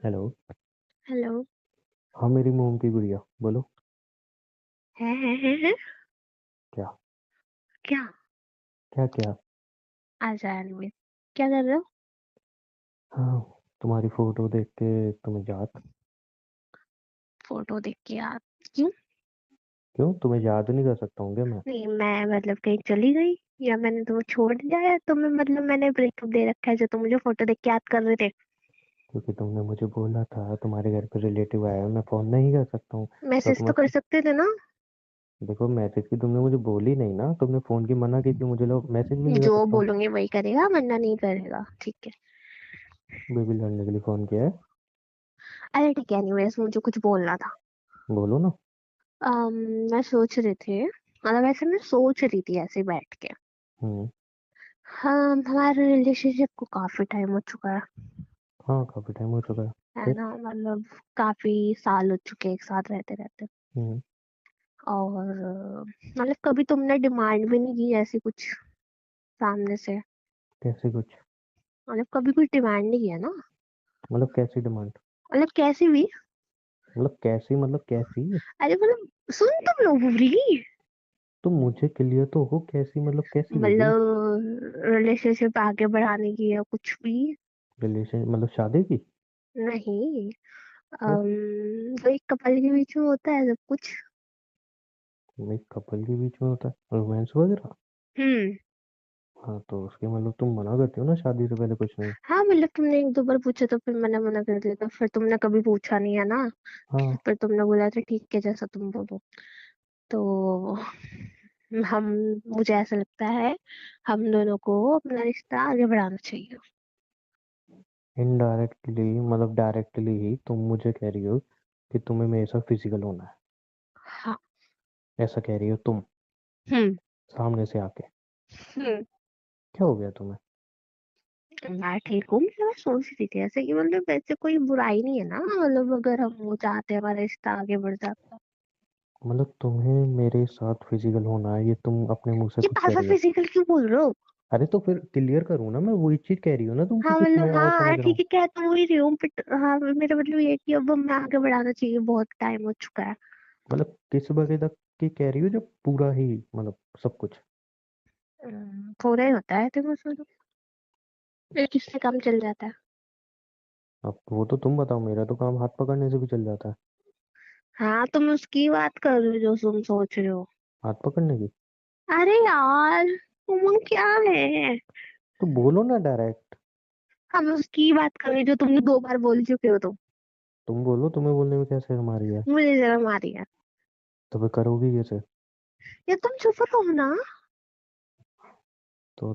Hello. Hello. हाँ, मेरी मोम की गुड़िया बोलो। है। क्या? क्या? क्या क्या? आ जा एनीवे। क्या कर रहे हो? हाँ, तुम्हारी फोटो देख के तुम्हें याद। फोटो देख के यार? क्यों? क्यों, तुम्हें याद नहीं कर सकता हूँ क्या मैं? नहीं, मैं मतलब कहीं चली गई या मैंने तुम्हें छोड़ दिया है? तुम्हें मतलब मैंने ब्रेकअप दे रखा है जो तुम मुझे फोटो देख के याद कर रहे थे? क्योंकि तुमने मुझे बोला था तुम्हारे घर पे रिलेटिव आया है, मैं फोन नहीं कर सकता हूँ। तो मैसेज तो तुम्हें कर सकते थे ना? देखो, मैसेज की तुमने मुझे बोली नहीं ना, तुमने फोन की मना की थी, मुझे लोग मैसेज भी नहीं कर जो सकता हूँ। बोलूंगी वही करेगा, वरना नहीं करेगा, ठीक है? बेबी लड़ने के लिए फोन किया है। अरे ठीक है, एनीवेज मुझे कुछ बोलना था। बोलो ना। अम, मैं सोच रही थी, मतलब ऐसे मैं सोच रही थी ऐसे बैठ के। हम्म। हाँ, हमारे रिलेशनशिप को काफी टाइम हो चुका है। हाँ, काफी टाइम हो चुका है। है फिर? ना, मतलब काफी साल हो चुके हैं एक साथ रहते रहते। हम्म। और मतलब कभी तुमने डिमांड भी नहीं की ऐसी कुछ सामने से। कैसी कुछ? मतलब कभी कुछ डिमांड नहीं किया ना? मतलब कैसी डिमांड? मतलब कैसी भी? मतलब कैसी, मतलब कैसी? अरे मतलब, सुन तुम लोग पूरी। तो मुझे क्लियर तो हो, कैसी मतलब कैसी बेबी? मतलब रिलेशनशिप आगे बढ़ाने की या कुछ भी? रिलेशन मतलब शादी की? नहीं। तो तो एक कपल के बीच में होता है सब कुछ। एक कपल के बीच में होता है रोमांस वगैरह। हम्म। हाँ, तो उसके मतलब तुम मना करती हो ना शादी से पहले कुछ नहीं? हाँ मतलब तुमने एक दो बार पूछा तो फिर मैंने मना कर दिया, तो फिर तुमने कभी पूछा नहीं है ना। हाँ। फिर तुमने बोला था ठीक है जैसा तुम बोलो। तो हम मुझे ऐसा लगता है हम दोनों को अपना रिश्ता आगे बढ़ाना चाहिए। इनडायरेक्टली मतलब डायरेक्टली ही तुम मुझे कह रही हो कि तुम्हें मेरे साथ फिजिकल होना है। हाँ। ऐसा कह रही हो तुम, हम्म। सामने से आके। हम्म। क्या हो गया तुम्हें? मैं ठीक हूँ, मतलब मैं सोच रही थी ऐसे कि मतलब वैसे कोई बुराई नहीं है ना, मतलब अगर हम वो चाहते हैं हमारा रिश्ता आगे बढ़ जाता। मतलब तुम्हें मेरे साथ फिजिकल होना है, ये तुम अपने मुंह से ये खुद कह पापा रही हो? फिजिकल क्यों बोल रहे हो? अरे तो फिर क्लियर करूँ ना, मैं वही चीज कह रही हूँ ना तुमको, हाँ कि मतलब, मैं और हाँ समझ रहा ठीक हूँ। है, कह तो वही रही हूँ बट हाँ मेरा मतलब ये है कि अब हमें आगे बढ़ाना चाहिए, बहुत टाइम हो चुका है। मतलब किस वजह तक की कह रही हो, जब पूरा ही मतलब सब कुछ? थोड़ा ही होता है तो उसमें तो फिर किससे काम चल जाता है। अब वो तो तुम बताओ, मेरा तो काम हाथ पकड़ने से भी चल जाता है। हाँ तुम उसकी बात कर रहे हो जो तुम सोच रहे हो। हाथ पकड़ने की? अरे यार, उमंग क्या है? तो बोलो ना डायरेक्ट। हम उसकी बात कर रहे हैं जो तुमने दो बार बोल चुके हो तुम। तुम बोलो, तुम्हें बोलने में कैसे हमारी है? मुझे शर्म आ रही है। तो फिर करोगी कैसे? या तुम चुप रहो ना। तो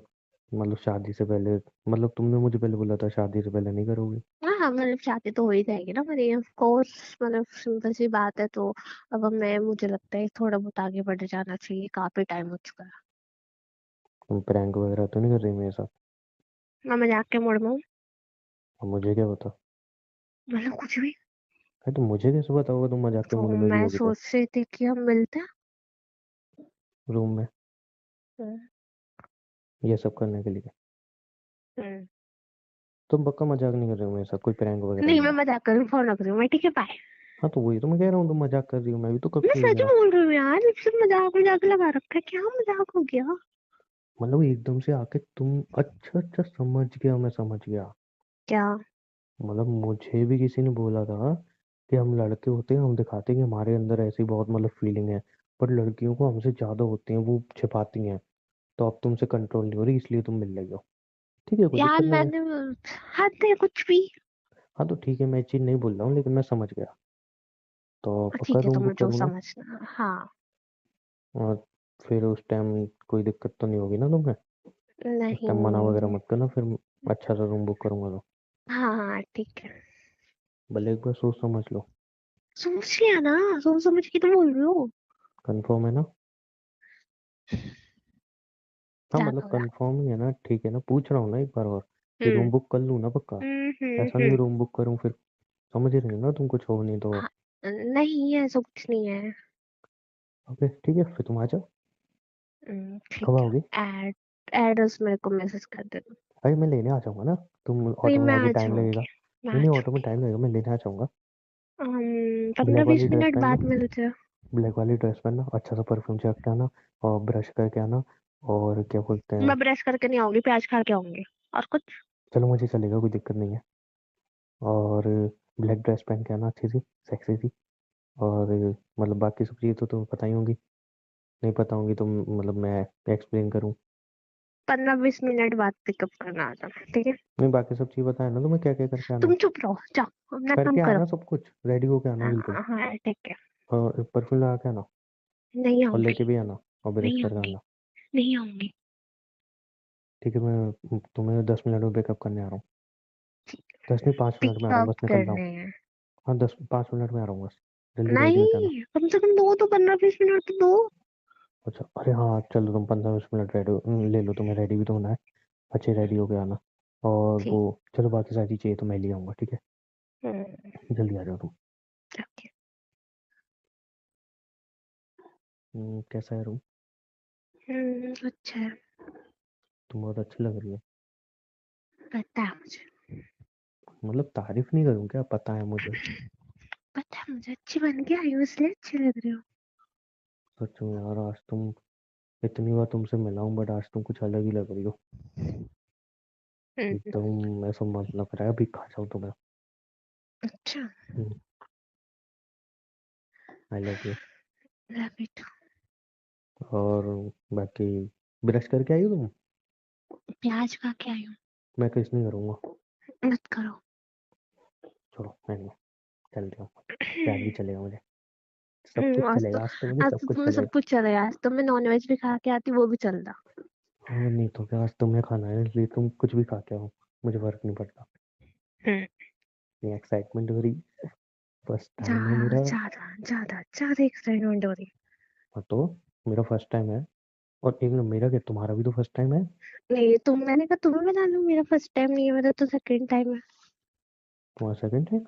मतलब शादी से पहले, मतलब तुमने मुझे पहले बोला था शादी से पहले नहीं करोगी। हाँ हाँ, मतलब शादी तो हो ही जाएगी ना मेरी, ऑफ कोर्स, मतलब सिंपल सी बात है तो। अब मैं मुझे लगता है थोड़ा बहुत आगे बढ़ जाना चाहिए, काफी टाइम हो चुका है। तुम प्रैंक वगैरह तो नहीं कर रही मेरे साथ? मैं मजाक के मोड़ में हूँ। अब मुझे क्या पता? मतलब कुछ भी। अरे तो मुझे कैसे पता होगा तुम मजाक के तो मूड में भी मैं होगी तो? सोच रही थी कि हम मिलते हैं। रूम में? हम्म। ये सब करने के लिए? हम्म। तुम पक्का मजाक नहीं कर रहे हो मेरे साथ, कोई प्रैंक वगैरह नहीं नहीं मैं है? मजाक कर रही हूँ, फोन रख रही हूँ मैं, ठीक है, बाय। हाँ, तो वही तो मैं कह रहा हूँ, तुम मजाक कर रही हो, मैं भी तो कब मैं से यही सच कह रहा हूँ। बोल रही हूँ यार, सिर्फ मजाक मजाक लगा रखा है, क्या मजाक हो गया? मतलब एकदम से आके तुम, अच्छा अच्छा समझ गया, मैं समझ गया। क्या? मतलब मुझे भी किसी ने बोला था कि हम लड़के होते हैं, हम दिखाते हैं कि हमारे अंदर ऐसी बहुत मतलब फीलिंग है, पर लड़कियों को हमसे ज्यादा होती हैं, वो छिपाती हैं। तो अब तुमसे कंट्रोल नहीं हो रही, इसलिए तुम मिल रही हो। ठीक है, कोई यार दिक्कत नहीं है। मैंने, हद है कुछ भी। हाँ तो ठीक है, मैं ये चीज नहीं बोल रहा हूँ, लेकिन मैं समझ गया। तो पक्का ठीक है, रूम तुम्हें बुक जो करूँ ना? समझना, हाँ। और फिर उस टाइम कोई दिक्कत तो नहीं होगी ना तुम्हें? उस टाइम मना वगैरह नहीं। मत करना फिर। अच्छा सा रूम बुक करूंगा तो। हाँ हाँ ठीक है। भले एक बार सोच समझ लो। सोच लिया ना, सोच समझ के तो बोल रही हो। कंफर्म है ना? हाँ ज्यादा मतलब हो रहा। कंफर्म ही है ना, ठीक है ना, पूछ रहा हूँ ना एक बार और, कि हम्म। रूम बुक कर लूँ ना पक्का? ऐसा नहीं हम्म। रूम बुक करूँ फिर, समझ रही हो ना तुम, कुछ हो नहीं तो। हाँ, नहीं ऐसा कुछ नहीं है। ओके ठीक है, फिर तुम आ जाओ। ठीक कब है। आओगे? एड एड्रेस मेरे को मैसेज कर देना। अरे मैं लेने आ जाऊंगा ना। तुम नहीं ऑटो में मैं आओगे, आ टाइम लगेगा। जाऊंगी। नहीं नहीं, ऑटो में चुकी। टाइम लगेगा, मैं लेना चाहूंगा। पंद्रह ब्लैक बीस वाली ड्रेस मिनट पहनना, बाद मिलते हैं। ब्लैक वाली ड्रेस पहनना, अच्छा सा परफ्यूम चेक के आना, और ब्रश करके आना, और क्या बोलते हैं। मैं ब्रश करके नहीं आऊंगी, प्याज खा के आऊंगी। और कुछ? चलो मुझे चलेगा, कोई दिक्कत नहीं है। और ब्लैक ड्रेस पहन के आना, अच्छी सी, सेक्सी सी। और मतलब बाकी सब चीज़ें तो तुम्हें पता ही होंगी। नहीं पता होंगी तो मतलब मैं एक्सप्लेन करूँ? 15-20 मिनट बाद पिकअप करना आ जाना, ठीक है? नहीं, बाकी सब चीज़ बताया ना तुम्हें, क्या क्या करके आना तुम है। चुप रहो, जाओ अपना काम करके करो। आना सब कुछ, रेडी होके आना बिल्कुल। हाँ ठीक है। और परफ्यूम लगा के आना, नहीं और आऊंगी। लेके भी आना, और ब्रश नहीं करके आऊंगी। आना। नहीं आऊंगी। ठीक है, मैं तुम्हें 10 मिनट में पिकअप करने आ रहा हूँ। 10 नहीं, 5 मिनट में आ रहा हूँ, पिकअप बस निकल रहा हूँ। करने हैं? हाँ, 5 मिनट में आ रहा हूँ बस। जल्दी रेडी होके आना। नहीं, कम से कम दो तो 15-20 मिनट तो दो। अच्छा, अरे हाँ चलो, तुम 15-20 मिनट रेडी ले लो, तुम्हें रेडी भी तो होना है। अच्छे रेडी होके आना। और वो, ठीक। चलो बाकी सारी चीज़ें तो मैं ले आऊँगा, ठीक है। हम्म। जल्दी आ जाओ तुम। ओके। कैसा है रूम? अच्छा है। तुम बहुत अच्छी लग रही है। पता है मुझे। मतलब तारीफ नहीं करूँ क्या, पता है मुझे। पता है मुझे, अच्छी बन के आई हूँ इसलिए अच्छी लग रही हो। सच में यार, आज तुम, इतनी बार तुमसे मिला हूँ बट आज तुम कुछ अलग ही लग रही हो। हम्म। एकदम ऐसा मन लग रहा है अभी खा जाऊँ तुम्हें। अच्छा। I love you. Love you too. और बाकी, ब्रश करके आई हो तुम? प्याज खा के आई हूँ। मैं किस नहीं करूँगा। मत करो। छोड़ो, मैं नहीं, चलती हूँ। प्याज भी चलेगा मुझे, सब कुछ आज तो चलेगा, आज तो मुझे आज सब तो कुछ तुम्हें सब चलेगा। कुछ चलेगा। आज तो मैं नॉनवेज भी खा के आती, वो भी चलता। हाँ नहीं तो क्या, आज तुम्हें खाना है इसलिए तुम कुछ भी खा के आओ, मुझे फर्क नहीं पड़ता। हम्म। ये एक्साइटमेंट हो रही, फर्स्ट टाइम है ज्यादा मेरा। ज्यादा ज्यादा ज्यादा एक्साइटमेंट हो रही हाँ तो, मेरा फर्स्ट टाइम है। और एक ना, मेरा क्या, तुम्हारा भी तो फर्स्ट टाइम है। है। नहीं, मैंने कहा तुम्हें बता लूं, मेरा फर्स्ट टाइम नहीं है, मेरा तो सेकंड टाइम है। तुम्हारा सेकंड टाइम।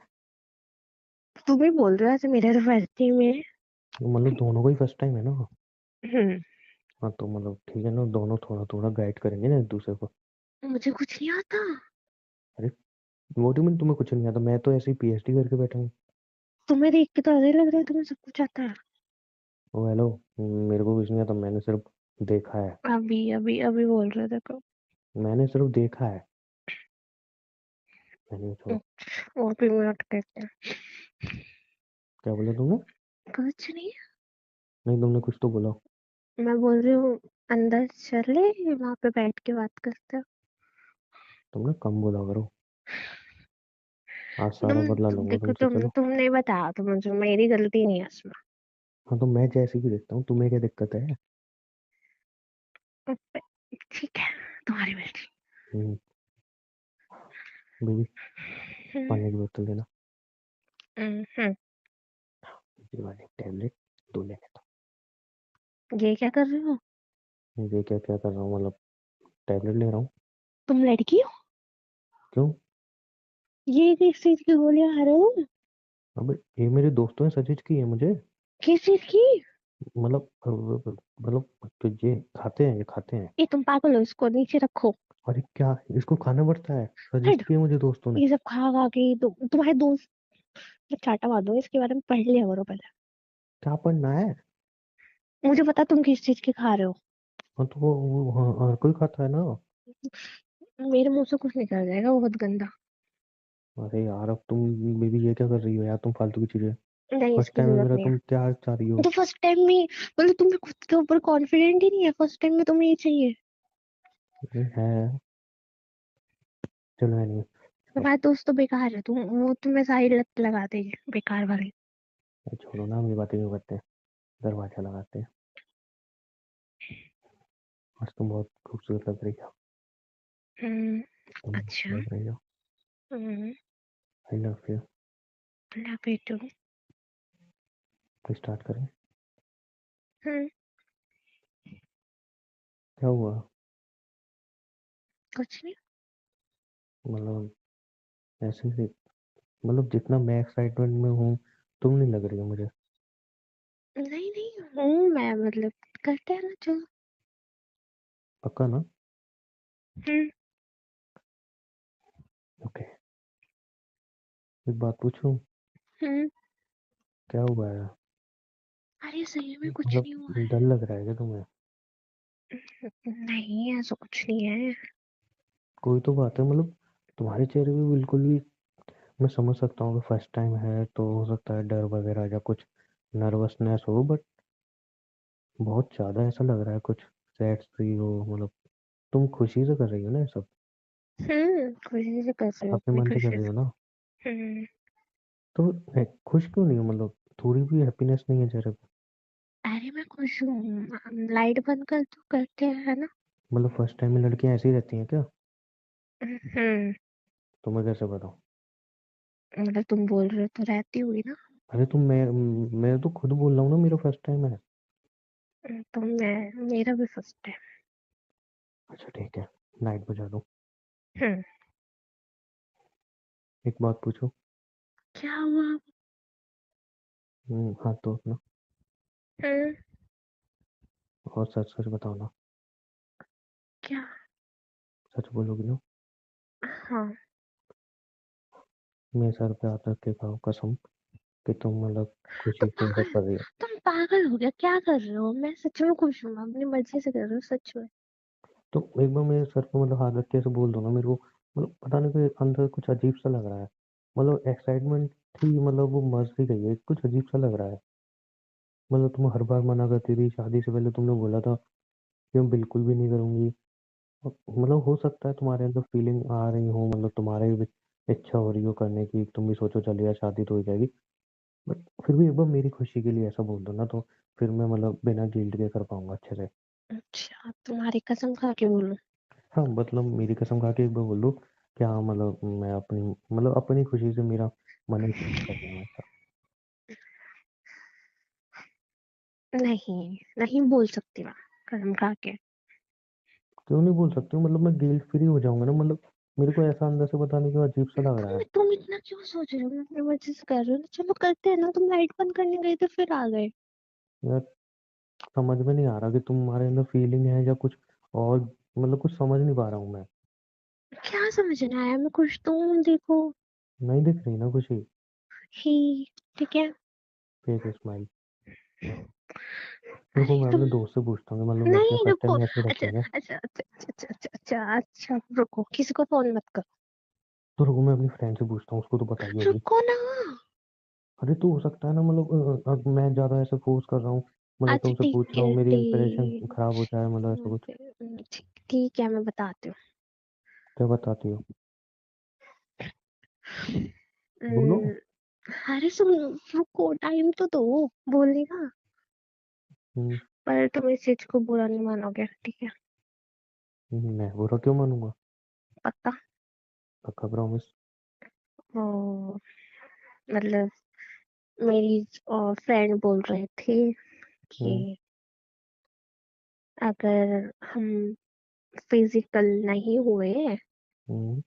तुम ही बोल रहे हो ऐसे, मेरा तो फर्स्ट टाइम है। मतलब दोनों का ही फर्स्ट टाइम है ना। हम्म। हाँ तो मतलब ठीक है ना, दोनों थोड़ा थोड़ा गाइड करेंगे ना एक दूसरे को। मुझे कुछ नहीं आता। अरे, वो मीन तुम्हें कुछ नहीं आता, मैं तो ऐसे ही पीएचडी करके बैठा हूँ। तुम्हें देख के तो ऐसे ही लग रहा है तुम्हें सब कुछ आता है। ओ हेलो, मेरे को कुछ नहीं आता, मैंने सिर्फ देखा है। अभी अभी अभी बोल रहे थे को। मैंने सिर्फ देखा है। मैंने, छोड़ो। और भी मिनट कहते हैं। क्या बोला तुमने? कुछ नहीं। नहीं, तुमने कुछ तो बोला। मैं बोल रही हूँ, अंदर चले, वहां पे बैठ के बात करते हैं। तुमने कम बोला करो, आज सारा बदला तुम लूंगा देखो, तुमसे, चलो। तुमने बताया तो मुझे, मेरी गलती नहीं है इसमें। हाँ तो मैं जैसे भी देखता हूँ, तुम्हें क्या दिक्कत है? ठीक है, तुम्हारी मर्जी। हम्म, बेबी, हम्म। पानी की बोतल देना। हम्म। ये वाली टैबलेट दो ले लेता ये क्या कर रहे हो? हूँ। ये क्या क्या कर रहा हूँ मतलब, टैबलेट ले रहा हूँ। तुम लड़की हो? क्यों? ये किस चीज की गोलियां खा रहे हो तुम? अबे, ये मेरे दोस्तों ने सजेस्ट की है मुझे। किस चीज की? मतलब तो ये खाते हैं, ये खाते हैं। ये तुम पागल हो, इसको नीचे रखो। अरे क्या, इसको खाना पड़ता है? सजेस्ट हट। किया मुझे दोस्तों ने। ये सब खा खा के तो तुम्हारे दोस्त, मैं चाटा मार दूंगी, इसके बारे में पढ़ लिया करो पहले। क्या पढ़ना है? मुझे पता तुम किस चीज की खा रहे हो। हाँ तो वो हाँ, हर कोई खाता है ना। मेरे मुंह से कुछ निकल जाएगा बहुत गंदा। अरे यार, अब तुम बेबी ये क्या कर रही हो यार, तुम फालतू की चीजें। नहीं, फर्स्ट इसकी टाइम है जरूरत मेरा, नहीं है। तुम क्या चाह रही हो? तो फर्स्ट टाइम में मतलब तुम्हें खुद के ऊपर कॉन्फिडेंट ही नहीं है, फर्स्ट टाइम में तुम्हें ये चाहिए? ये है, चलो नहीं। तुम्हारे दोस्त तो बेकार है, तुम वो तुम्हें सारी लत लगा देंगे बेकार वाली। छोड़ो ना, हम ये बातें क्यों करते हैं, दरवाजा लगाते हैं। आज तुम बहुत खूबसूरत लग रही हो। हम्म। तुम अच्छा। लग रही हो। हम्म। I love you. Love you too. तो स्टार्ट करें? हम्म। क्या हुआ? कुछ नहीं। मतलब ऐसे ही, मतलब जितना मैं एक्साइटमेंट में हूँ, तुम नहीं लग रही हो मुझे। नहीं नहीं हूँ मैं, मतलब करते हैं ना जो। पक्का ना? हम्म। ओके। एक बात पूछूं? हम्म। क्या हुआ है? अरे सही में कुछ नहीं हुआ मतलब है। डर लग रहा है क्या तुम्हें? नहीं, ऐसा कुछ नहीं है। कोई तो बात है, मतलब तुम्हारे चेहरे पे बिल्कुल भी। मैं समझ सकता हूँ कि फर्स्ट टाइम है तो हो सकता है डर वगैरह या कुछ नर्वसनेस हो, बट बहुत ज्यादा ऐसा लग रहा है कुछ सैड सी हो, मतलब तुम खुशी से कर रही हो ना ये सब? खुशी से कर रही हूँ, अपने अपनी मन से कर खुशी रही हो से। ना? हम्म। तो खुश क्यों नहीं हो? मतलब थोड़ी भी हैप्पीनेस नहीं है चेहरे पे? अरे मैं खुश हूँ। लाइट बंद कर दो, करके है ना। मतलब फर्स्ट टाइम में लड़कियां ऐसी रहती हैं क्या? हम्म। तुम्हें कैसे बताऊं? मतलब तुम बोल रहे हो तो रहती हुई ना। अरे तुम मैं तो खुद बोल रहा हूँ ना, मेरा फर्स्ट टाइम है। तो मैं, मेरा भी फर्स्ट है। अच्छा ठीक है, लाइट बुझा दो। हम्म। एक बात पूछो। क्या हुआ? हाथ तो अपना। हम्म। और सच सच बताओ ना। क्या? सच बोलोगी ना? हाँ। मेरे सर पे हाथ रख के खाओ कसम, कि तुम मतलब तो खुशी से सब पागल, कर रही हो। तुम पागल हो गया? क्या कर रहे हो? मैं सच में खुश हूँ, मैं अपनी मर्जी से कर रही हूँ सच में। तो एक बार मेरे सर पे मतलब हाथ रख के ऐसे बोल दो ना मेरे को। मतलब पता नहीं, कोई अंदर कुछ अजीब सा लग रहा है। मतलब एक्साइटमेंट थी, मतलब वो मर सी गई है, कुछ अजीब सा लग रहा है। मतलब तुम हर बार मना करती थी, शादी से पहले तुमने बोला था कि मैं बिल्कुल भी नहीं करूंगी। मतलब हो सकता है तुम्हारे अंदर फीलिंग आ रही हो, मतलब तुम्हारे भी इच्छा हो रही हो करने की, तुम भी सोचो चलिए यार शादी तो हो जाएगी। बट फिर भी एक बार मेरी खुशी के लिए ऐसा बोल दो ना, तो फिर मैं मतलब बिना गिल्ट के कर पाऊंगा अच्छे से। अच्छा, तुम्हारी कसम खा के बोलूं? हाँ मतलब मेरी कसम खा के एक बार बोल दो कि हाँ, मतलब मैं अपनी, मतलब अपनी खुशी से मेरा मन है कर रही हूँ ऐसा। नहीं, नहीं बोल सकती मैं कसम खा के। क्यों नहीं बोल सकती हूँ? मतलब मैं गिल्ट फ्री हो जाऊंगा ना, मतलब मेरे को ऐसा अंदर से पता नहीं क्यों अजीब सा लग रहा है। तुम इतना क्यों सोच रहे हो? मैं अपनी मर्जी से कर रही हूँ, चलो करते हैं ना। तुम लाइट बंद करने गए थे फिर आ गए। यार समझ में नहीं आ रहा कि तुम्हारे अंदर फीलिंग है या कुछ और, मतलब कुछ समझ नहीं पा रहा हूँ मैं। क्या समझ में आया? मैं खुश तो हूँ, देखो। नहीं दिख रही ना खुशी? ही। ठीक है। Fake smile. रुको अरे मैं अपने तुम, दोस्त से पूछता हूँ कि मतलब लड़कियां नहीं फर्स्ट टाइम रुको। में ऐसे अच्छा रखती हैं क्या? अच्छा अच्छा अच्छा अच्छा अच्छा अच्छा अच्छा, रुको, किसी को फोन मत करो। तो रुको मैं अपनी फ्रेंड से पूछता हूँ, उसको तो पता ही होगी। रुको ना। अरे तो हो सकता है ना, मतलब अब मैं ज्यादा ऐसे फोर्स कर रहा हूँ, मतलब अच्छा तुमसे पूछ ठीक रहा हूँ, है, मेरी इंप्रेशन ठीक। खराब हो जाए, मतलब ऐसा कुछ। ठीक ठीक है, मैं बताती क्या बताती हो? बोलो। हूँ। अरे सुन, रुको, टाइम तो दो बोलने का। हम्म, पर तुम इस चीज को बुरा नहीं मानोगे, ठीक है? मैं बुरा क्यों मानूंगा? पक्का? पक्का प्रॉमिस। ओ, मतलब मेरी फ्रेंड बोल रहे थे हम्म। कि अगर हम फिजिकल नहीं हुए हम्म।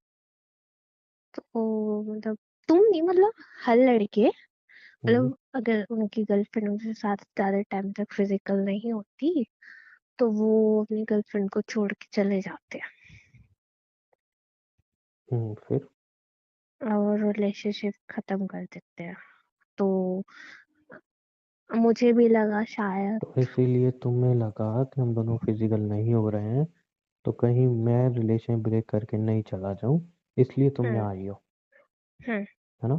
तो मतलब, तुम नहीं, मतलब हर लड़के, हम्म। मतलब अगर उनकी गर्लफ्रेंड उनके साथ ज्यादा टाइम तक फिजिकल नहीं होती तो वो अपनी गर्लफ्रेंड को छोड़ के चले जाते हैं फिर? और रिलेशनशिप खत्म कर देते हैं। तो मुझे भी लगा शायद। तो इसीलिए तुम्हें लगा कि हम दोनों फिजिकल नहीं हो रहे हैं, तो कहीं मैं रिलेशन ब्रेक करके नहीं चला जाऊं, इसलिए तुम हम्म। यहाँ आई हो, हम्म। है ना?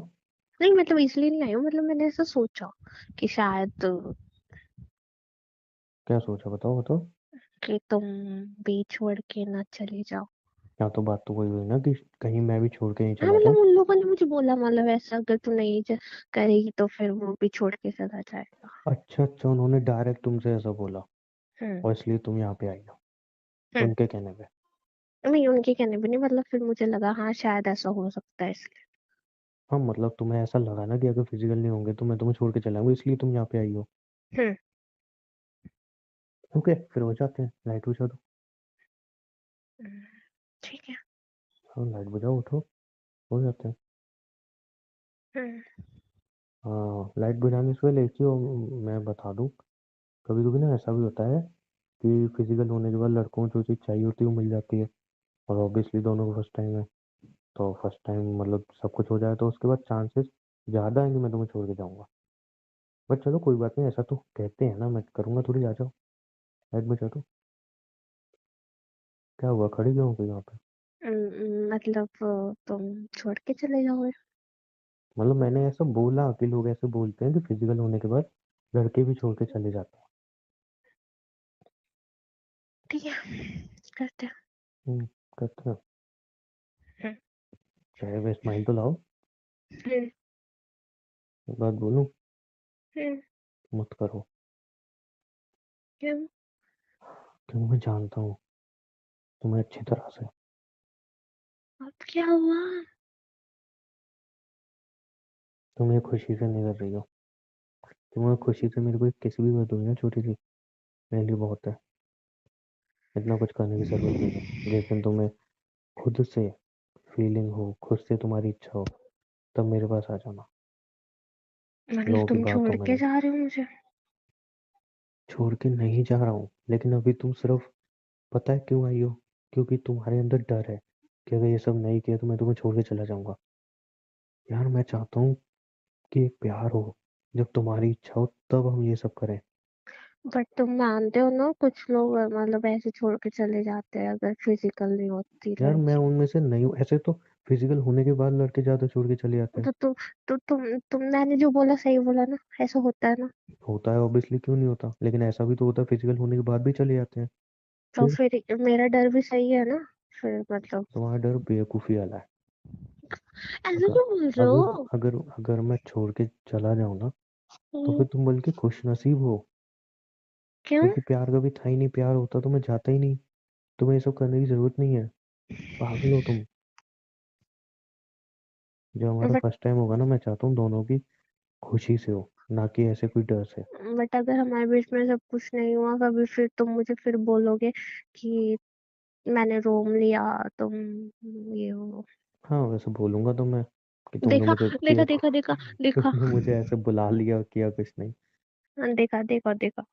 नहीं, मतलब इसलिए नहीं आई हूँ, मतलब मैंने ऐसा सोचा कि शायद क्या सोचा? बताओ बताओ। कि तुम भी छोड़ के ना चले जाओ। यहाँ तो बात तो वही हुई ना कि कहीं मैं भी छोड़ के नहीं हाँ, चला मतलब जाऊं। उन लोगों ने मुझे बोला, मतलब ऐसा अगर तू नहीं करेगी तो फिर वो भी छोड़ के चला जाएगा। अच्छा अच्छा, उन्होंने डायरेक्ट तुमसे ऐसा बोला, हम्म। और इसलिए तुम यहाँ पे आई हो हम्म। उनके कहने पे? नहीं, उनके कहने भी नहीं, मतलब फिर मुझे लगा हाँ शायद ऐसा हो सकता है इसलिए। हाँ मतलब तुम्हें ऐसा लगा ना कि अगर फिजिकल नहीं होंगे तो मैं तुम्हें छोड़ के चला जाऊंगा, इसलिए तुम यहाँ पे आई हो। हम्म। ओके फिर हो जाते हैं, लाइट बुझा दो। हम्म, ठीक है। हाँ लाइट बुझाओ, उठो, हो जाते हैं। हम्म। हाँ लाइट बुझाने से पहले एक चीज़ और मैं बता दूँ, कभी कभी ना ऐसा भी होता है कि फिजिकल होने के बाद लड़कों को जो चीज़ चाहिए होती है वो मिल जाती है, और ऑब्वियसली दोनों को फर्स्ट टाइम है। तो फर्स्ट टाइम मतलब सब कुछ हो जाए तो उसके बाद चांसेस ज़्यादा है कि मैं तुम्हें छोड़ के जाऊंगा। बट चलो कोई बात नहीं, ऐसा तो कहते हैं ना, मैं करूंगा थोड़ी, आ जाओ साइड में चलो। क्या हुआ, खड़ी क्यों हो गई यहाँ पे? मतलब तुम छोड़ के चले जाओगे? मतलब मैंने ऐसा बोला कि लोग ऐसे बोलते हैं कि फिजिकल होने के बाद लड़के भी छोड़ के चले जाते हैं। ठीक है, करते हम्म, करते हैं। हैं। चेहरे पे स्माइल तो लाओ। हम्म, एक बात बोलूं, हम्म, मत करो। क्यों? क्यों, मैं जानता हूँ तुम्हें अच्छी तरह से। अब क्या हुआ? तुम ये खुशी से नहीं कर रही हो। तुम्हें खुशी से मेरे को एक किसी भी बात हुई ना छोटी सी, मेरे लिए बहुत है। इतना कुछ करने की जरूरत नहीं है। जिस दिन तुम्हें खुद से फीलिंग हो, खुद से तुम्हारी इच्छा हो, तब मेरे पास आ जाना, मतलब लोगों की तुम बातों छोड़ में के नहीं। जा रहे हो मुझे? छोड़ के नहीं जा रहा हूँ, लेकिन अभी तुम सिर्फ, पता है क्यों आई हो? क्योंकि तुम्हारे अंदर डर है कि अगर ये सब नहीं किया तो मैं तुम्हें छोड़ के चला जाऊंगा। यार मैं चाहता हूँ कि एक प्यार हो, जब तुम्हारी इच्छा हो तब हम ये सब करें। बट तुम मानते हो ना, कुछ लोग मतलब ऐसे छोड़ के चले जाते हैं अगर फिजिकल नहीं होती यार मैं लड़की। उनमें से नहीं हूँ, ऐसे तो फिजिकल होने के बाद लड़के ज्यादा छोड़ के चले जाते हैं। तो मैंने जो बोला सही बोला ना, ऐसा होता है ना? होता है ऑब्वियसली, क्यों नहीं होता, लेकिन ऐसा भी तो होता है फिजिकल होने के बाद भी चले जाते हैं। तो फिर फिर मेरा डर भी सही है ना? फिर मतलब तुम्हारा डर बेवकूफी वाला है। ऐसे अगर क्यों बोल रहे अगर हो? अगर अगर मैं छोड़ के चला जाऊं ना, तो हम्म, फिर तुम बल्कि खुश नसीब हो। क्यों? क्योंकि प्यार कभी था ही नहीं, प्यार होता तो मैं जाता ही नहीं। तुम्हें ये सब करने की जरूरत नहीं है। पागल हो तुम। जो हमारा बट फर्स्ट टाइम होगा ना, मैं चाहता हूँ दोनों की खुशी से हो, ना कि ऐसे कोई डर से। बट अगर हमारे बीच में सब कुछ नहीं हुआ कभी, फिर तुम मुझे फिर बोलोगे कि मैंने रोम लिया, तुम ये हो। हाँ वैसे बोलूंगा तो मैं कि तुमने देखा मुझे देखा देखा देखा देखा। तुमने मुझे ऐसे बुला लिया और किया कुछ नहीं। देखा देखा देखा।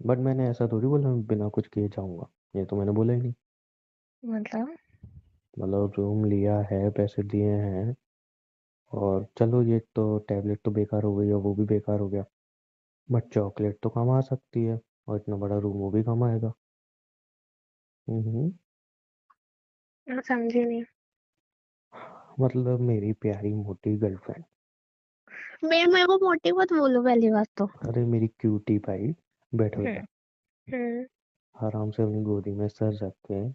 बट मैंने ऐसा थोड़ी बोला मैं बिना कुछ किए जाऊंगा, ये तो मैंने बोला ही नहीं। मतलब मतलब रूम लिया है, पैसे दिए हैं, और चलो ये तो टैबलेट तो बेकार हो गई और वो भी बेकार हो गया, बट चॉकलेट तो काम आ सकती है, और इतना बड़ा रूम वो भी काम आएगा। हम्म। मैं समझी नहीं। मतलब मेरी प्यारी मोटी गर्लफ्रेंड। मेरे को मोटी मत बोलो पहली बात तो। अरे मेरी क्यूटी भाई, बैठो हम्म, इधर। हम्म, आराम से अपनी गोदी में सर रख के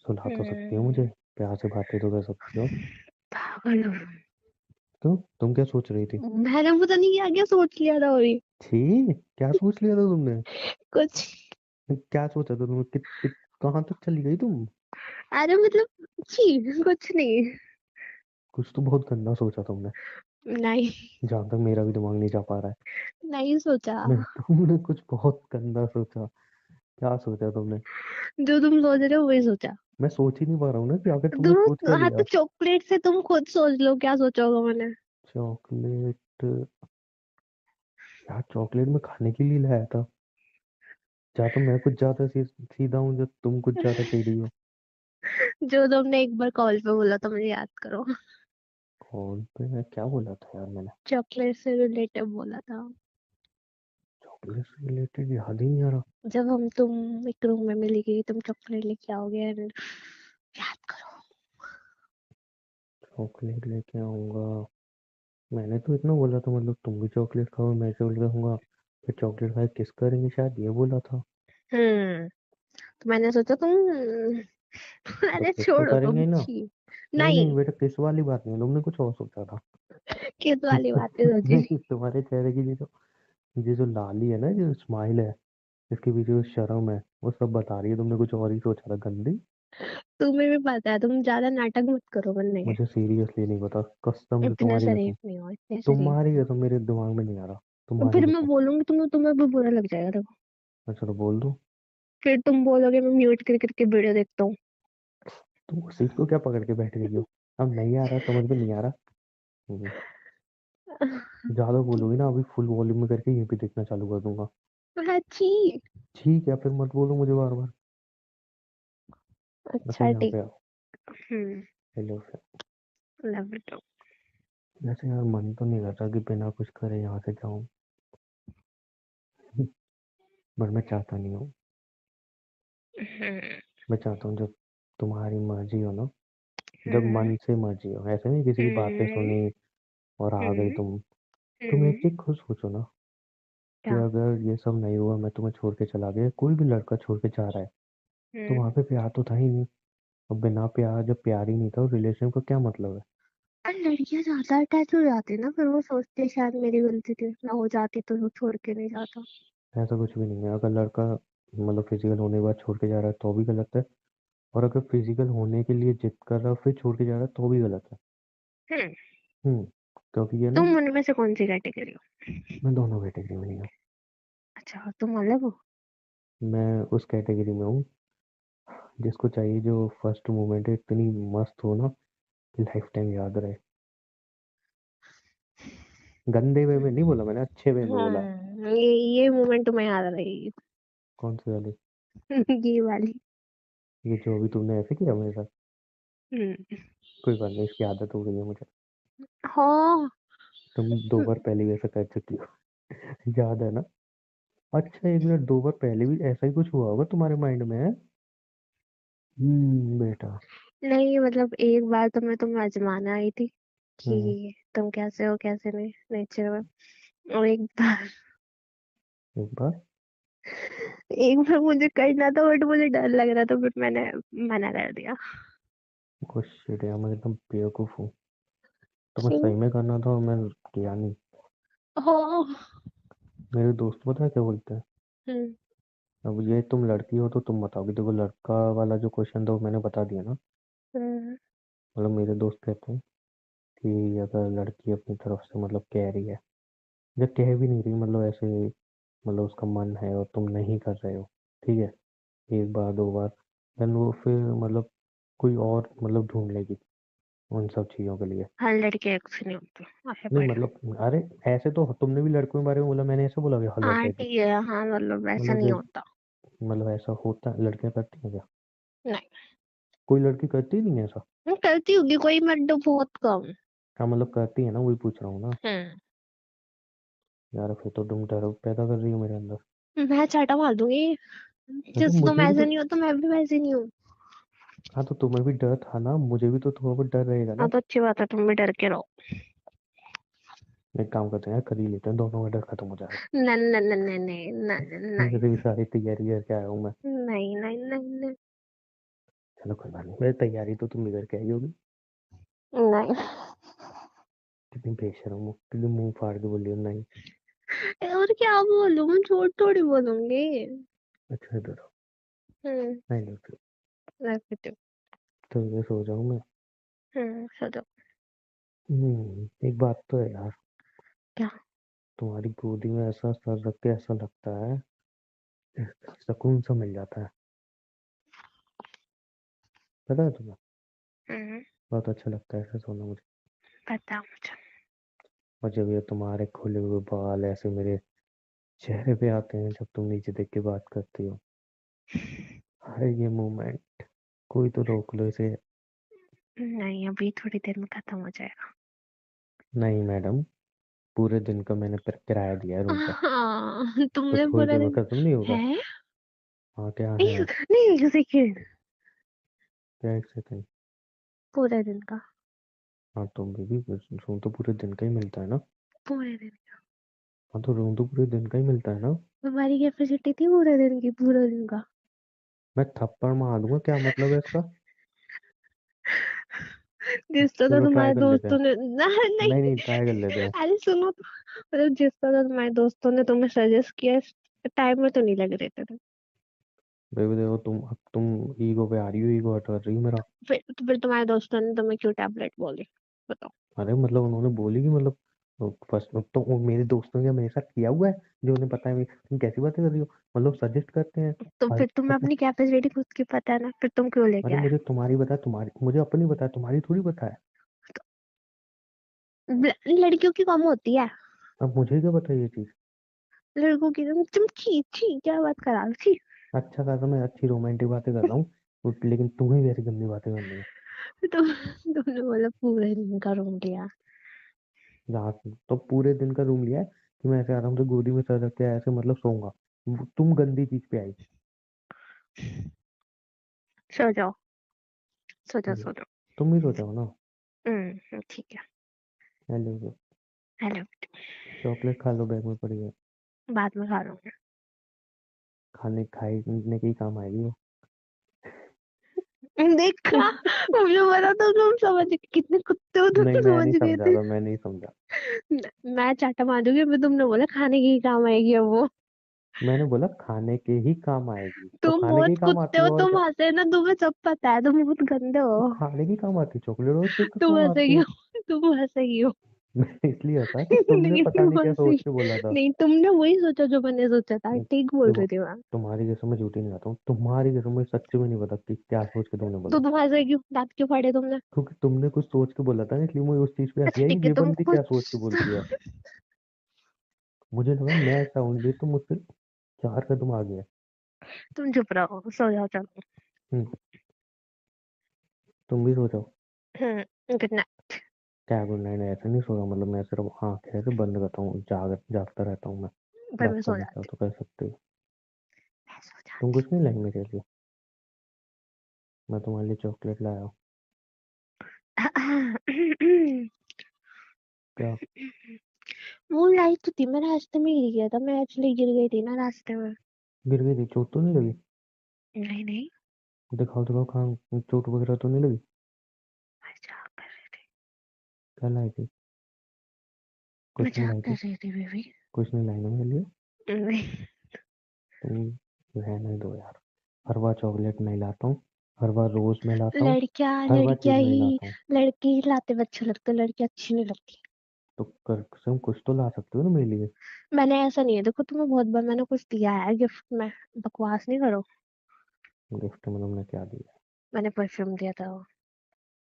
सुला तो सकती हो मुझे, हम्म। प्यार से बातें तो कर सकती हो। पागल हो। क्यों, तुम क्या सोच रही थी? मैंने पता नहीं क्या क्या सोच लिया था अभी। छी, क्या सोच लिया था तुमने? कुछ। क्या सोचा था तुमने, कहाँ तक चली गई तुम? अरे मतलब छी, कुछ नहीं। कुछ तो बहुत गंदा सोचा तुमने, नहीं, जहां तक मेरा भी दिमाग नहीं जा पा रहा है। नहीं सोचा। नहीं, तुमने कुछ बहुत गंदा सोचा। क्या सोचा तुमने? जो तुम सोच रहे हो वही सोचा। मैं सोच ही नहीं पा रहा हूँ ना कि आखिर तुमने सोच क्या तुम, हाँ तो लिया। चॉकलेट से तुम खुद सोच लो क्या सोचा होगा मैंने। चॉकलेट? यार चॉकलेट में खाने के लिए लाया था, या तो मैं कुछ ज्यादा सीधा हूँ जो तुम कुछ ज्यादा टेढ़ी हो। जो तुमने एक बार कॉल पे बोला था, मुझे याद करो। कॉल पे मैं क्या बोला था यार मैंने? चॉकलेट से रिलेटिव बोला था। चॉकलेट से रिलेटेड याद ही नहीं आ रहा। जब तुम एक रूम में मिली गई, तुम चॉकलेट लेके आओगे and याद करो। चॉकलेट लेके आऊंगा, मैंने तो इतना बोला था, मतलब तुम भी चॉकलेट खाओ मैं चॉकलेट खाऊंगा, फिर चॉकलेट खाए किस करेंगे, शायद ये बोला था। हम्म। तो मैंने सोचा तुम तो अरे किस तो छोड़ो करेंगे तुम ही ना। छी। नहीं नहीं नहीं, बेटा, किस वाली बात नहीं है, तुमने कुछ और सोचा था। किस वाली बातें सोची थी? नहीं, तुम्हारे चेहरे की ये जो लाली है ना, जो स्माइल है, इसके पीछे जो शर्म है, वो सब बता रही है तुमने कुछ और ही सोचा था, गंदी। तुम्हें भी पता है, तुम ज्यादा नाटक मत करो बनने के। मुझे सीरियसली नहीं पता, कसम से इतने तुम्हारी कसम। शरीफ नहीं हो, इतने शरीफ तुम्हारी नहीं हो। कसम, मेरे दिमाग में नहीं आ रहा, तो तुम्हारी फिर मैं कसम। बोलूंगी, तुम्हें भी बुरा लग जाएगा देखो। मैं चलो बोल दूं? फिर तुम बोलोगे मैं म्यूट कर करके वीडियो देखता हूँ। तुम उस चीज को क्या पकड़ के बैठ गई हो? अब नहीं आ रहा, समझ में नहीं आ रहा। हम्म, ज्यादा बोलोगी ना, अभी फुल वॉल्यूम में करके ये भी देखना चालू कर दूंगा। अच्छी। ठीक है, फिर मत बोलो मुझे बार बार। बस अच्छा यहाँ ठीक। पे आओ। हम्म। हेलो। Love it. वैसे यार मन तो नहीं करता कि बिना कुछ करे यहाँ से जाऊँ, पर मैं चाहता नहीं हूँ। हम्म। मैं चाहता हूँ जब तुम्हारी मर्जी हो ना, जब हम्म। मन से मर्जी हो, ऐसे नहीं किसी की बातें हम्म। सुनी और आ गई हम्म। तुम एक हम्म। चीज खुद सोचो ना, कि क्या? अगर ये सब नहीं हुआ, मैं तुम्हें छोड़ के चला गया, कोई भी लड़का छोड़ के जा रहा है, तो हम्म। वहां पे प्यार तो था ही नहीं। और बिना प्यार, जब प्यार ही नहीं था, रिलेशन का क्या मतलब है? और लड़कियां ज्यादा अटैच हो जाती है ना, फिर वो सोचती है शायद मेरी गलती थी, मैं हो जाती तो वो छोड़ के नहीं जाता। ऐसा कुछ भी नहीं है। अगर लड़का मतलब फिजिकल होने के बाद छोड़ के जा रहा है तो भी गलत है, और अगर फिजिकल होने के लिए जिद कर रहा है फिर छोड़ के जा रहा है तो भी गलत है। हम्म। हम्म। क्योंकि ये ना, तुम उनमें से कौन सी कैटेगरी हो? मैं दोनों कैटेगरी में नहीं हूँ। अच्छा, और तुम अलग हो? मैं उस कैटेगरी में हूँ जिसको चाहिए जो फर्स्ट मोमेंट है इतनी मस्त हो ना, कि लाइफ टाइम याद रहे। गंदे वे में नहीं बोला मैंने, अच्छे वे में बोला। ये मोमेंट तुम्हें याद रहेगी। कौन सी वाली? ये वाली। ये जो भी तुमने ऐसे किया मेरे साथ। हम्म। कोई बात नहीं, इसकी आदत हो गई है मुझे। हाँ। तुम 2 बार पहले भी ऐसा कर चुकी हो, याद है ना? अच्छा, 1 मिनट, 2 बार पहले भी ऐसा ही कुछ हुआ होगा तुम्हारे माइंड में, है? बेटा। नहीं मतलब एक बार तो मैं तुम्हें आजमाने आई थी हम्म। कि तुम कैसे हो कैसे नहीं, नेचर में। और एक बार। एक बार मुझे करना था बट मुझे डर लग रहा था, फिर मैंने मना कर दिया। कुछ शिट यार, मैं एकदम बेवकूफ हूँ। तो मैं क्यों? सही में करना था और मैं किया नहीं। हाँ। मेरे दोस्त पता है क्या बोलते हैं? हम्म। अब ये तुम लड़की हो तो तुम बताओगी, देखो लड़का वाला जो क्वेश्चन था वो मैंने बता दिया ना। हम्म। मतलब मेरे दोस्त कहते हैं कि अगर लड़की अपनी तरफ से मतलब कह रही है, या कह भी नहीं रही, मतलब ऐसे, मतलब उसका मन है और तुम नहीं कर रहे हो, ठीक है, 1 बार 2 बार, देन वो फिर मतलब कोई और मतलब ढूंढ लेगी उन सब चीज़ों के लिए। हर लड़के एक से नहीं होते, आगे नहीं बढ़े। मतलब, अरे ऐसे तो तुमने भी लड़कों के बारे में बोला, मैंने ऐसे बोला कि हर हाँ लड़के की, ठीक है, हाँ मतलब वैसा मतलब नहीं जब, होता। मतलब ऐसा होता है, लड़कियां करती हैं क्या? नहीं। कोई लड़की करती ही नहीं है ऐसा? करती होगी कोई, मत दो, बहुत कम। हाँ मतलब करती है ना, वही पूछ रहा हूँ ना। हम्म। यार फिर तो तुम डर पैदा कर रही हो मेरे अंदर। मैं चाटा मार दूंगी। अरे जिस तुम मुझे भी ऐसे तो, नहीं हो तो मैं भी वैसे नहीं हूँ। हाँ तो तुम्हें भी डर था ना, मुझे भी तो थोड़ा बहुत डर रहेगा हाँ ना। तो अच्छी बात है, तुम भी डर के रहो। एक काम करते हैं यार, कर ही लेते हैं, दोनों का डर खत्म हो जाएगा। नहीं नहीं नहीं नहीं नहीं वैसे नहीं तो ये सारी तैयारी करके आया हूँ मैं। नहीं नहीं नहीं नहीं चलो कोई बात नहीं, वैसे तैयारी तो तुम भी करके आई होगी। नहीं। कितनी बेशर्म हो, कितनी मुंह फाड़ के बोली हो नहीं। और क्या बोलूं, मैं झूठ थोड़ी बोलूंगी। अच्छा इधर आओ। हम्म। नहीं नहीं फिर, रखती हूँ। तो ये सो जाऊँ मैं। सो एक बात तो है यार, क्या? तुम्हारी गोदी में ऐसा सर रख के ऐसा लगता है, सुकून सा मिल जाता है। पता है तुम्हें? हम्म। बहुत अच्छा लगता है ऐसा सोना मुझे। पता मुझे। और जब ये तुम्हारे खुले हुए बाल ऐसे मेरे चेहरे पे आते हैं, जब तुम नीचे देख के बात करती हो, अरे ये मोमेंट, कोई तो रोक लो इसे। नहीं, अभी थोड़ी देर में खत्म हो जाएगा। नहीं मैडम, पूरे दिन का मैंने किराया दिया है रूम का, हाँ, तो तुमने थोड़ी पूरा देर में दिन खत्म नहीं होगा? है। हाँ क्या है? नहीं नहीं, एक सेकेंड। क्या 1 सेकंड? पूरे दिन का। हाँ तो बेबी, रूम तो पूरे दिन का ही मिलता है ना। पूरे दिन। हाँ तो रूम तो पूरे दिन का ही मिलता है ना। हमारी कैपेसिटी थी पूरे दिन की, पूरे दिन का। मैं थप्पड़ मार दूंगा, क्या मतलब है इसका? जिस तरह चलो ट्राई तुम्हारे कर लेते हैं। दोस्तों ने नहीं। नहीं नहीं, ट्राई कर लेते हैं। अरे सुनो तो, मतलब जिस तरह तुम्हारे दोस्तों ने तुम्हें सजेस्ट किया, टाइम में तो नहीं लग रहे थे तुम। बेबी देखो, तुम ईगो पे आ रही हो, ईगो हट कर रही हो मेरा। फिर तुम्हारे दोस्तों ने तुम्हें क्यों टैबलेट बोली? बताओ। अरे मतलब उन्होंने बोली कि मतलब, फर्स्ट तो वो मेरे दोस्तों ने मेरे साथ किया हुआ है, जो उन्हें पता है तुम कैसी बातें कर रही हो, मतलब सजेस्ट करते हैं। तो और फिर तुम्हें अपने, अपनी कैपेसिटी खुद की पता है ना, फिर तुम क्यों लेके अरे आए? मुझे तुम्हारी पता है, तुम्हारी मुझे अपनी पता है, तुम्हारी थोड़ी पता है। लड़कियों की कम होती है। अब मुझे क्या पता है ये चीज? लड़कों की तुम छी छी क्या बात करा छी। अच्छा खासा मैं अच्छी रोमांटिक बातें कर रहा हूँ, लेकिन तुम्हें भी ऐसी गंदी बातें करनी है। तो तुमने बोला पूरे दिन का रूम लिया। रात में तो पूरे दिन का रूम लिया है कि मैं ऐसे आराम से गोदी में सर रख के ऐसे मतलब सोऊंगा। तुम गंदी चीज पे आई। सो जाओ, सो जाओ, ठीक है, सो जाओ। तुम भी सोचाओ ना। ठीक है। हेलो। हेलो। चॉकलेट खा लो, बैग में पड़ी है। बाद में खा लूंगी। खाने के ही काम आएगी वो। देखा, मुझे पता था तुम समझ गए, कितने कुत्ते हो तुम, नहीं, तो मैं समझ नहीं गए समझा थे। था, मैं नहीं समझा। मैं चाटा मार दूंगी, मैं तुमने बोला खाने की काम आएगी अब वो। मैंने बोला खाने के ही काम आएगी, तो तुम खाने के बहुत ही काम कुत्ते आती हो, है और तुम क्या। हंसे ना, तुम्हें सब पता है, तुम बहुत गंदे तो हो। खाने की काम आती है चॉकलेट, और फिर तो तुम क्यों हंसे आती है। क्यों? तुम हंसे क्यों? मैं इसलिए हंसा कि तुमने नहीं, पता तुम नहीं क्या हंसे। सोच के बोला था। नहीं, तुमने वही सोचा जो मैंने सोचा था, ठीक बोल देखो, रही थी मैं। तुम्हारी कसम मैं झूठी नहीं आता हूँ, तुम्हारी कसम मैं सच में नहीं बता कि क्या सोच के तुमने तो बोला। तुम हंसे क्यों, दांत क्यों फाड़े तुमने? क्योंकि तुमने कुछ सोच के बोला था ना, इसलिए मुझे उस चीज पे हंसी अच्छा आई ठीक कि है, ये तुम बंदी क्या सोच के कुछ। बोलती है। मुझे लगा मैं ऐसा हूँ इसलिए तुम मुझसे 4 कदम आ गया। तुम चुप रहो, सो जाओ, चलो। हम्म। तुम भी सोचो। Good night. क्या गुड नाइट, ऐसे नहीं सोया, मतलब मैं सिर्फ आंखें ऐसे बंद करता हूँ, जागता रहता हूँ मैं। पर बात मैं सो करना चाहो जाती तो कर सकते हो। मैं सो तुम जाती कुछ नहीं लाई मेरे लिए। मैं तुम्हारे लिए चॉकलेट लाया हूँ। क्या। वो लाई तो थी, मैं रास्ते में गिर गया था, मैं एक्चुअली गिर गई थी ना रास्ते में। गिर गई थी, चोट तो नहीं लगी। नहीं नहीं। दिखाओ दिखाओ, कहाँ चोट वगैरह तो नहीं लगी। मजाक कर रही थी। क्या लाई थी। कुछ नहीं मजाक लाई कर थी। रही थी बेबी। कुछ नहीं लाई ना मेरे लिए। नहीं। तुम रहने दो यार। हर बार चॉकलेट नहीं लाता हूँ। हर बार रोज मैं लाता हूँ। लड़कियां हर बार लड़कियां चीज नहीं ही, लाता हूँ। लड़के ही लाते हुए अच्छे लगते, लड़की अच्छी नहीं लगती। तो कर कसम कुछ तो ला सकते हो ना मेरे लिए। मैंने ऐसा नहीं है, देखो तुम्हें बहुत बार मैंने कुछ दिया है गिफ्ट में। बकवास नहीं करो। गिफ्ट में तुमने क्या दिया। मैंने परफ्यूम दिया था वो।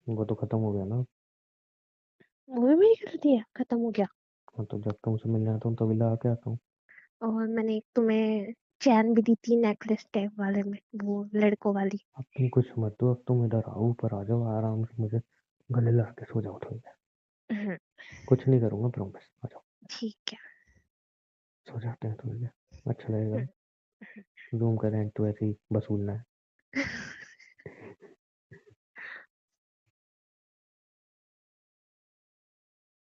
वो तो खत्म हो गया ना। वो भी मैंने कर दिया, खत्म हो गया। हाँ, तो जब तुमसे मिलने आता हूँ तभी ला के आता हूँ। और मैंने एक तुम्हें चैन भी दी थी, नेकलेस टाइप वाले में, वो लड़कों वाली। अब तुम कुछ मत दो, अब तुम इधर आओ, ऊपर आ जाओ आराम से, मुझे गले लगा के सो जाओ थोड़ी देर। हम्म, कुछ नहीं करूंगा, प्रॉमिस, आ जाओ। ठीक है। सो जाते हैं थोड़ी देर, अच्छा लगेगा। हम्म, रूम का रेंट तो ऐसे ही वसूलना है।